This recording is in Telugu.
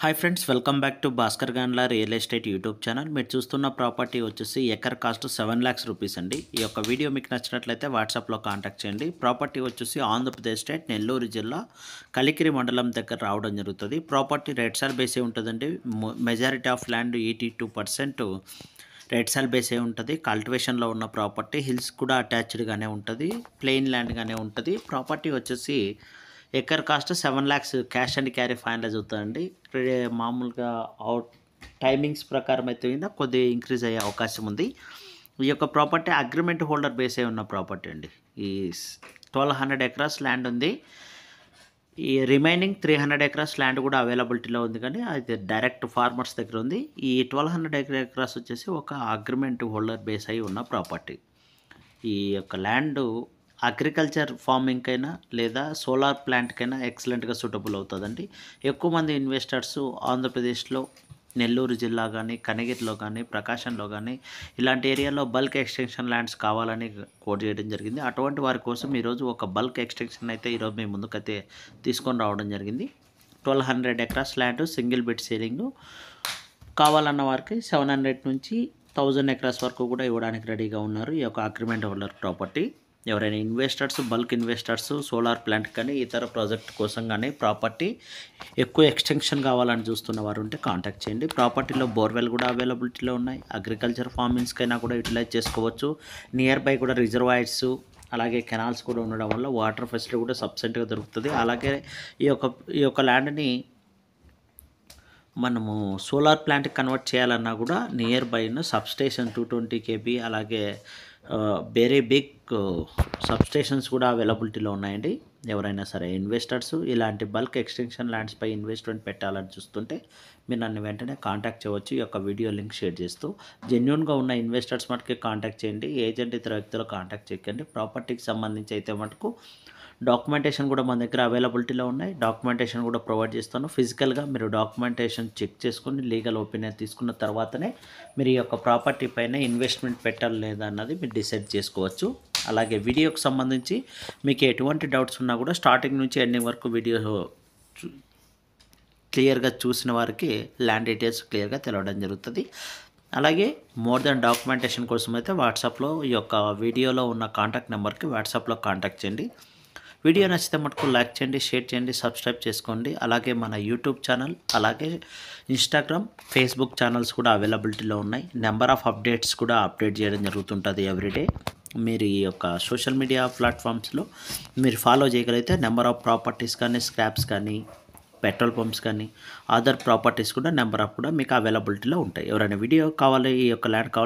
Hi friends, welcome back to Bhaskar Ganla real estate YouTube channel. మీరు చూస్తున్న ప్రాపర్టీ వచ్చేసి ఎకర్ కాస్ట్ 7,00,000 అండి. ఈ యొక్క వీడియో మీకు నచ్చినట్లయితే వాట్సాప్లో కాంటాక్ట్ చేయండి. ప్రాపర్టీ వచ్చేసి ఆంధ్రప్రదేశ్ స్టేట్ నెల్లూరు జిల్లా కలికిరి మండలం దగ్గర రావడం జరుగుతుంది. ప్రాపర్టీ రెడ్ సాల్ బేసే ఉంటుందండి. మెజారిటీ ఆఫ్ ల్యాండ్ 82% రెడ్ సాల్ బేసే ఉంటుంది. కల్టివేషన్లో ఉన్న ప్రాపర్టీ, హిల్స్ కూడా అటాచ్డ్గానే ఉంటుంది, ప్లెయిన్ ల్యాండ్గానే ఉంటుంది. ప్రాపర్టీ వచ్చేసి acre cost 7,00,000 cash and carry finalise అవుతుందండి. మామూలుగా అవుట్ టైమింగ్స్ ప్రకారం అయితే కొద్దిగా ఇంక్రీజ్ అయ్యే అవకాశం ఉంది. ఈ యొక్క ప్రాపర్టీ అగ్రిమెంట్ హోల్డర్ బేస్ అయి ఉన్న ప్రాపర్టీ అండి. ఈ 1,200 ఎకరాస్ ల్యాండ్ ఉంది. ఈ రిమైనింగ్ 300 ఎకరాస్ ల్యాండ్ కూడా అవైలబిలిటీలో ఉంది, కానీ అది డైరెక్ట్ ఫార్మర్స్ దగ్గర ఉంది. ఈ 1,200 ఎకరాస్ వచ్చేసి ఒక అగ్రిమెంట్ హోల్డర్ బేస్ అయి ఉన్న ప్రాపర్టీ. ఈ యొక్క ల్యాండ్ అగ్రికల్చర్ ఫార్మింగ్కైనా లేదా సోలార్ ప్లాంట్కైనా ఎక్సలెంట్గా సూటబుల్ అవుతుందండి. ఎక్కువ మంది ఇన్వెస్టర్స్ ఆంధ్రప్రదేశ్లో నెల్లూరు జిల్లా కానీ, కనగిరిలో కానీ, ప్రకాశంలో కానీ ఇలాంటి ఏరియాలో బల్క్ ఎక్స్టెన్షన్ ల్యాండ్స్ కావాలని కోట్ చేయడం జరిగింది. అటువంటి వారి కోసం ఈరోజు ఒక బల్క్ ఎక్స్టెన్షన్ అయితే ఈరోజు మేము ముందుకైతే తీసుకొని రావడం జరిగింది. 1,200 acres land single bit selling కావాలన్న వారికి 700 నుంచి 1,000 ఎకరాస్ వరకు కూడా ఇవ్వడానికి రెడీగా ఉన్నారు ఈ యొక్క అగ్రిమెంట్ హోల్డర్ ప్రాపర్టీ. ఎవరైనా investors, bulk investors solar plant కానీ ఇతర ప్రాజెక్ట్ కోసం కానీ ప్రాపర్టీ ఎక్కువ ఎక్స్టెన్షన్ కావాలని చూస్తున్న వారు ఉంటే కాంటాక్ట్ చేయండి. ప్రాపర్టీలో బోర్వెల్ కూడా అవైలబిలిటీలో ఉన్నాయి. అగ్రికల్చర్ ఫార్మింగ్స్కైనా కూడా యూటిలైజ్ చేసుకోవచ్చు. నియర్ బై కూడా రిజర్వాయర్స్ అలాగే కెనాల్స్ కూడా ఉండడం వల్ల వాటర్ ఫెసిలిటీ కూడా సబ్సెంట్గా దొరుకుతుంది. అలాగే ఈ యొక్క ల్యాండ్ని మనము సోలార్ ప్లాంట్కి కన్వర్ట్ చేయాలన్నా కూడా నియర్ బైన సబ్స్టేషన్ 220 kV అలాగే వెరీ బిగ్ సబ్స్టేషన్స్ కూడా అవైలబిలిటీలో ఉన్నాయండి. ఎవరైనా సరే ఇన్వెస్టర్స్ ఇలాంటి బల్క్ ఎక్స్టెన్షన్ ల్యాండ్స్పై ఇన్వెస్ట్మెంట్ పెట్టాలని చూస్తుంటే మీరు నన్ను వెంటనే కాంటాక్ట్ చేయవచ్చు. ఈ యొక్క వీడియో లింక్ షేర్ చేస్తూ జెన్యూన్గా ఉన్న ఇన్వెస్టర్స్ మటుకు కాంటాక్ట్ చేయండి. ఏజెంట్ ఇతర వ్యక్తులు కాంటాక్ట్ చేయకండి. ప్రాపర్టీకి సంబంధించి అయితే మటుకు డాక్యుమెంటేషన్ కూడా మన దగ్గర అవైలబిలిటీలో ఉన్నాయి. డాక్యుమెంటేషన్ కూడా ప్రొవైడ్ చేస్తాను. ఫిజికల్గా మీరు డాక్యుమెంటేషన్ చెక్ చేసుకుని లీగల్ ఒపీనియన్ తీసుకున్న తర్వాతనే మీరు ఈ యొక్క ప్రాపర్టీ పైన ఇన్వెస్ట్మెంట్ పెట్టాలి లేదా అన్నది మీరు డిసైడ్ చేసుకోవచ్చు. అలాగే వీడియోకి సంబంధించి మీకు ఎటువంటి డౌట్స్ ఉన్నా కూడా స్టార్టింగ్ నుంచి ఎండింగ్ వరకు వీడియో క్లియర్గా చూసిన వారికి ల్యాండ్ డీటెయిల్స్ క్లియర్గా తెలవడం జరుగుతుంది. అలాగే మోర్ దెన్ డాక్యుమెంటేషన్ కోసం అయితే వాట్సాప్లో ఈ యొక్క వీడియోలో ఉన్న కాంటాక్ట్ నెంబర్కి వాట్సాప్లో కాంటాక్ట్ చేయండి. వీడియో నచ్చితే మటుకు లైక్ చేయండి, షేర్ చేయండి, సబ్స్క్రైబ్ చేసుకోండి. అలాగే మన యూట్యూబ్ ఛానల్ అలాగే ఇన్స్టాగ్రామ్, ఫేస్బుక్ ఛానల్స్ కూడా అవైలబిలిటీలో ఉన్నాయి. నెంబర్ ఆఫ్ అప్డేట్స్ కూడా అప్డేట్ చేయడం జరుగుతుంటుంది ఎవ్రీడే. మీరు ఈ యొక్క సోషల్ మీడియా ప్లాట్ఫామ్స్లో మీరు ఫాలో చేయగలిగితే నెంబర్ ఆఫ్ ప్రాపర్టీస్ కానీ, స్క్రాప్స్ కానీ, పెట్రోల్ పంప్స్ కానీ, అదర్ ప్రాపర్టీస్ కూడా నెంబర్ ఆఫ్ కూడా మీకు అవైలబిలిటీలో ఉంటాయి. ఎవరైనా వీడియో కావాలి, ఈ యొక్క ల్యాండ్ కావాలి